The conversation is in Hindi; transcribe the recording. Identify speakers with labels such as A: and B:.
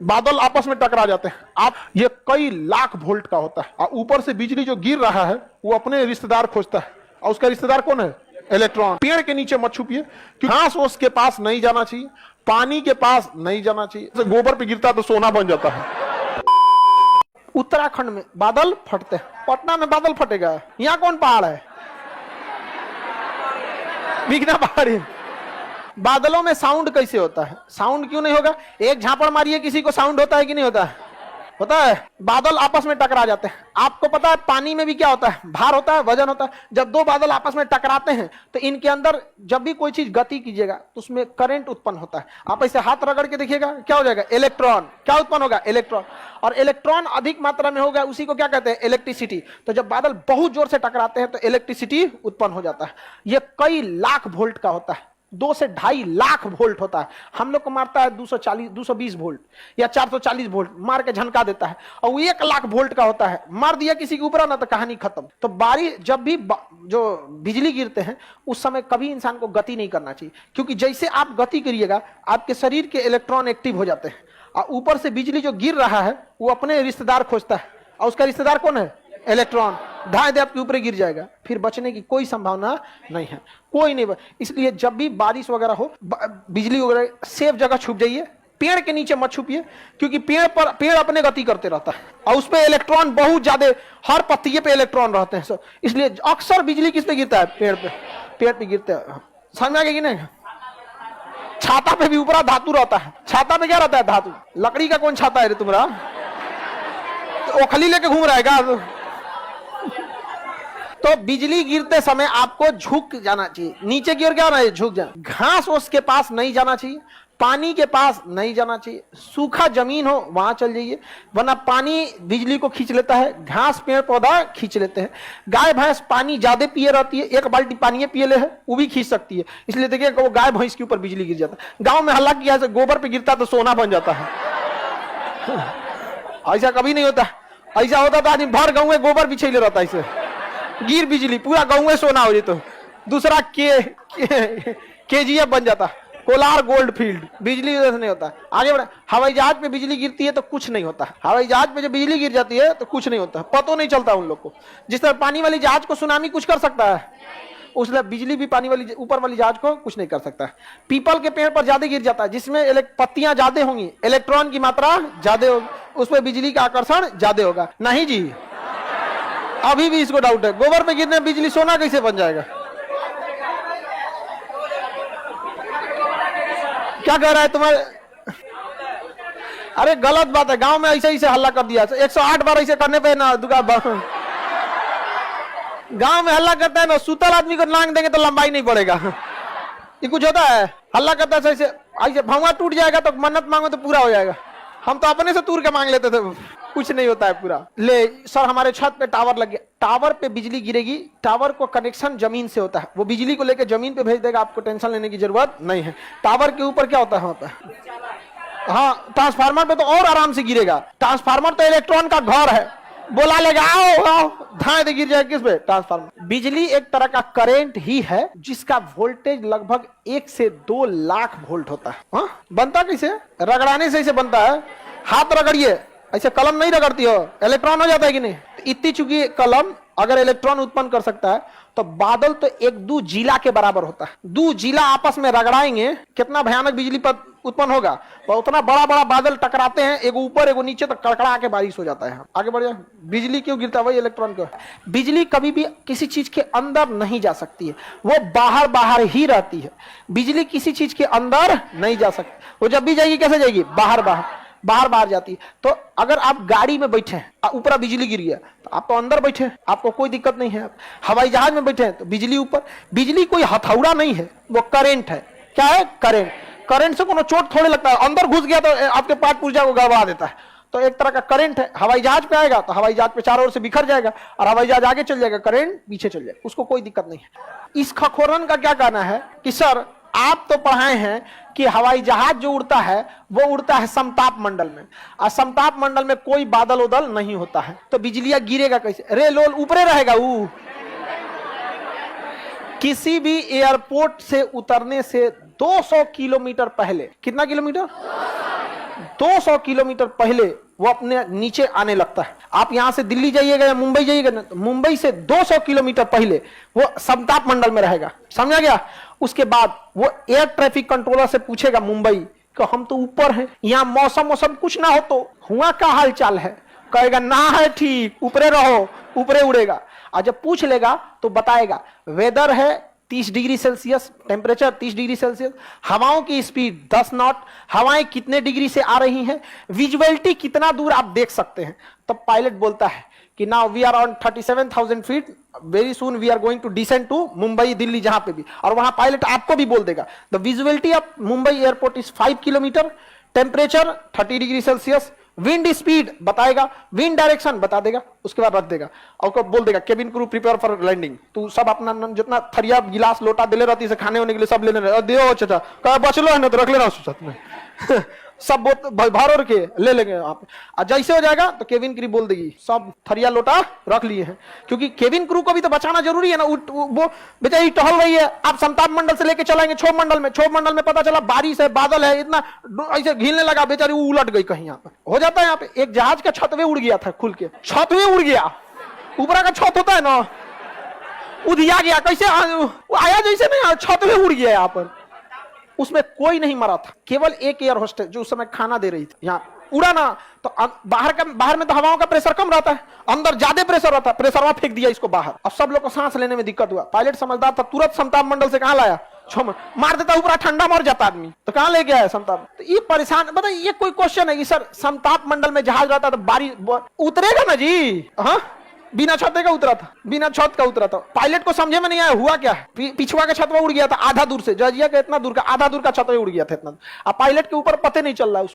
A: बादल आपस में टकरा जाते हैं। आप ये कई लाख वोल्ट का होता है और ऊपर से बिजली जो गिर रहा है वो अपने रिश्तेदार खोजता है और उसका रिश्तेदार कौन है? इलेक्ट्रॉन। पेड़ के नीचे मत छुपिए, घास ओस के पास नहीं जाना चाहिए, पानी के पास नहीं जाना चाहिए। गोबर पे गिरता तो सोना बन जाता है। उत्तराखंड में बादल फटते हैं, पटना में बादल फटेगा? यहाँ कौन पहाड़ है? बिगना पहाड़ी। बादलों में साउंड कैसे होता है? साउंड क्यों नहीं होगा? एक झापड़ मारिए किसी को, साउंड होता है कि नहीं होता है? होता है। बादल आपस में टकरा जाते हैं। आपको पता है पानी में भी क्या होता है? भार होता है, वजन होता है। जब दो बादल आपस में टकराते हैं तो इनके अंदर जब भी कोई चीज गति कीजिएगा तो उसमें करंट उत्पन्न होता है। आप ऐसे हाथ रगड़ के देखिएगा, क्या हो जाएगा? इलेक्ट्रॉन। क्या उत्पन्न होगा? इलेक्ट्रॉन। और इलेक्ट्रॉन अधिक मात्रा में होगा, उसी को क्या कहते हैं? इलेक्ट्रिसिटी। तो जब बादल बहुत जोर से टकराते हैं तो इलेक्ट्रिसिटी उत्पन्न हो जाता है। यह कई लाख वोल्ट का होता है, 2 से 2.5 लाख वोल्ट होता है। हम लोग को मारता है 240 220 वोल्ट या 440 वोल्ट, मार के झनका देता है। और वो 1 लाख वोल्ट का होता है, मार दिया किसी के ऊपर ना तो कहानी खत्म। तो बारिश जब भी जो बिजली गिरते हैं उस समय कभी इंसान को गति नहीं करना चाहिए, क्योंकि जैसे आप गति करिएगा आपके शरीर के इलेक्ट्रॉन एक्टिव हो जाते हैं और ऊपर से बिजली जो गिर रहा है वो अपने रिश्तेदार खोजता है और उसका रिश्तेदार कौन है? इलेक्ट्रॉन। ढाई दे आपके ऊपर गिर जाएगा, फिर बचने की कोई संभावना नहीं है, कोई नहीं। इसलिए जब भी बारिश वगैरह हो, बिजली वगैरह, सेफ जगह छुप जाइए, पेड़ के नीचे मत छुपिए, क्योंकि पेड़ अपने गति करते रहता है और उस पे इलेक्ट्रॉन बहुत ज्यादा, हर पत्तिये पे इलेक्ट्रॉन रहते हैं। इसलिए अक्सर बिजली किस पे गिरता है? पेड़ पे गिरता है। समझ में आ गया कि नहीं? छाता पे भी ऊपर धातु रहता है। छाता पे क्या रहता है? धातु। लकड़ी का कौन छाता है रे तुम्हारा? ओखली लेके घूम रहा है। तो बिजली गिरते समय आपको झुक जाना चाहिए, नीचे की ओर क्या होना है? झुक जाना। घास ओस के पास नहीं जाना चाहिए, पानी के पास नहीं जाना चाहिए। सूखा जमीन हो वहां चल जाइए, वरना पानी बिजली को खींच लेता है, घास पेड़ पौधा खींच लेते हैं। गाय भैंस पानी ज्यादा पिए रहती है, 1 बाल्टी पानी पिए ले है वो भी खींच सकती है। इसलिए देखिए वो गाय भैंस के ऊपर बिजली गिर जाता है। गांव में हल्ला किया, गोबर पे गिरता तो सोना बन जाता है। ऐसा कभी नहीं होता। ऐसा होता तो आदमी भर गाँव में गोबर बिछेले रहता है, ऐसे गिर बिजली पूरा गाँव में सोना हो जाता। दूसरा KGF बन जाता, कोलार गोल्ड फील्ड। बिजली वजह से नहीं होता। आगे बढ़े। हवाई जहाज पे बिजली गिरती है तो कुछ नहीं होता। हवाई जहाज पे जब बिजली गिर जाती है तो कुछ नहीं होता, पता नहीं चलता उन लोग को। जिस तरह पानी वाली जहाज को सुनामी कुछ कर सकता है, उसलिए बिजली भी पानी वाली ऊपर वाली जहाज को कुछ नहीं कर सकता है। पीपल के पेड़ पर ज्यादा गिर जाता है, जिसमें पत्तियां ज्यादा होंगी, इलेक्ट्रॉन की मात्रा ज्यादा होगी, उस पर बिजली का आकर्षण ज्यादा होगा। नहीं जी, अभी भी इसको डाउट है। गोबर पे गिरने बिजली सोना कैसे बन जाएगा? क्या कह रहा है तुम्हारे? अरे गलत बात है। गांव में ऐसे ही से हल्ला कर दिया, 108 बार ऐसे करने पे ना गांव में हल्ला करता है ना, सुतल आदमी को लांग देंगे तो लंबाई नहीं बढ़ेगा। ये कुछ होता है? हल्ला करता है ऐसे, ऐसे भौवा टूट जाएगा तो मन्नत मांगो तो पूरा हो जाएगा। हम तो अपने से तूर के मांग लेते थे, कुछ नहीं होता है पूरा। ले सर, हमारे छत पे टावर लग गया, टावर पे बिजली गिरेगी, टावर को कनेक्शन जमीन से होता है, वो बिजली को लेकर जमीन पे भेज देगा, आपको टेंशन लेने की जरूरत नहीं है। टावर के ऊपर क्या होता है? वहां पे हाँ, ट्रांसफार्मर पे तो और आराम से गिरेगा। ट्रांसफार्मर तो इलेक्ट्रॉन का घर है, बोला लेगा आओ धाए दे गिर जाए किस पे? ट्रांसफार्मर। बिजली एक तरह का करंट ही है जिसका वोल्टेज लगभग 1 से 2 लाख वोल्ट होता है। हाँ? बनता कैसे? रगड़ाने से ऐसे बनता है। हाथ रगड़िए, ऐसे कलम नहीं रगड़ती हो, इलेक्ट्रॉन हो जाता है कि नहीं? इतनी चूंकि कलम अगर इलेक्ट्रॉन उत्पन्न कर सकता है तो बादल तो 1-2 जिला के बराबर होता है। 2 जिला आपस में रगड़ाएंगे, कितना भयानक बिजली पर उत्पन्न होगा। तो उतना बड़ा बड़ा बादल टकराते हैं, एगो ऊपर एगो नीचे, तो कड़कड़ा के बारिश हो जाता है। आगे बढ़ जाए। बिजली क्यों गिरता है? वही इलेक्ट्रॉन को। बिजली कभी भी किसी चीज के अंदर नहीं जा सकती है, वो बाहर बाहर ही रहती है। बिजली किसी चीज के अंदर नहीं जा सकती, वो जब भी जाएगी कैसे जाएगी? बाहर बाहर जाती है। तो अगर आप गाड़ी में बैठे हैं, ऊपर बिजली गिरी है तो आप तो अंदर बैठे हैं, आपको कोई दिक्कत नहीं है। हवाई जहाज में बैठे हैं तो बिजली ऊपर। बिजली कोई हथौड़ा नहीं है, वो करंट है। क्या है? करंट। करंट से कोनो चोट थोड़े लगता है, अंदर घुस गया तो आपके पार्ट पुर्जा को गड़बड़ा देता है। तो एक तरह का करंट है। हवाई जहाज पे आएगा तो हवाई जहाज पे चारों ओर से बिखर जाएगा और हवाई जहाज आगे चल जाएगा, करंट पीछे चल जाएगा, उसको कोई दिक्कत नहीं है। इस खखोरन का क्या कहना है कि सर आप तो पढ़ाए हैं कि हवाई जहाज जो उड़ता है वो उड़ता है समताप मंडल में, और समताप मंडल में कोई बादल उदल नहीं होता है, तो बिजलियां गिरेगा कैसे? रे लोल ऊपरे रहेगा। किसी भी एयरपोर्ट से उतरने से 200 किलोमीटर पहले, कितना किलोमीटर? 200 किलोमीटर पहले वो अपने नीचे आने लगता है। आप यहां से दिल्ली जाइएगा या मुंबई जाइएगा ना, तो मुंबई से 200 किलोमीटर पहले वो समताप मंडल में रहेगा, समझा गया। उसके बाद वो एयर ट्रैफिक कंट्रोलर से पूछेगा मुंबई कि हम तो ऊपर हैं, यहाँ मौसम कुछ ना हो तो हुआ क्या हाल चाल है, कहेगा ना है ठीक, ऊपरे रहो, ऊपरे उड़ेगा। और जब पूछ लेगा तो बताएगा वेदर है 30 degree Celsius, temperature 30 degree Celsius, हवाओं की स्पीड 10 नॉट, हवाएं कितने डिग्री से आ रही हैं, विजुअलिटी कितना दूर आप देख सकते हैं। तब पायलट बोलता है कि now we are on 37,000 feet, very soon we are going to descend to Mumbai Delhi, जहां पे भी, और वहां पायलट आपको भी बोल देगा the visuality of Mumbai airport is 5 kilometre, temperature 30 degree celsius, wind speed बताएगा, विंड डायरेक्शन बता देगा, उसके बाद रख देगा और बोल देगा cabin crew prepare for landing. तू सब अपना जितना थरिया गिलास लोटा दिले रहती से खाने होने के लिए सब लेने रहे, दियो चाचा कहा बचलो है ना तो रख लेना साथ में सब भर के ले लेंगे आप। और जैसे हो जाएगा तो केबिन क्रू बोल देगी सब थरिया लोटा रख लिए हैं, क्योंकि केबिन क्रू को भी तो बचाना जरूरी है ना। वो बेचारी टहल रही है, आप समताप मंडल से लेके चलाएंगे क्षोभ मंडल में पता चला बारिश है, बादल है, इतना ऐसे घिलने लगा, बेचारी वो उलट गई कहीं। यहाँ पे हो जाता है, यहाँ पे एक जहाज का छतवे उड़ गया था, खुल के छतवे उड़ गया, ऊपरा का छत होता है ना, उधिया गया, कैसे आया जैसे नहीं, छतवे उड़ गया यहाँ पर। उसमें कोई नहीं मरा था, केवल एक एयर होस्टेस जो उस समय खाना दे रही थी। यहाँ उड़ा ना तो बाहर में तो हवाओं का प्रेशर कम रहता है, अंदर ज्यादा प्रेशर रहता है, प्रेशर वहां फेंक दिया इसको बाहर। अब सब लोग को सांस लेने में दिक्कत हुआ। पायलट समझदार था, तुरंत समताप मंडल से कहां लाया, मार देता ऊपर, ठंडा मर जाता आदमी, तो कहां ले गया है समताप। तो ये परेशान, बताइए ये कोई क्वेश्चन है कि सर समताप मंडल में जहाज रहता तो बारिश उतरेगा ना जी। हाँ, बिना छत का उतरा था, बिना छत का उतरा था। पायलट को समझे में नहीं आया हुआ क्या है, पिछुआ का छतवा उड़ गया था आधा दूर से, जजिया का इतना दूर का आधा दूर का छतवा उड़ गया था इतना, अब पायलट के ऊपर पते नहीं चल रहा है।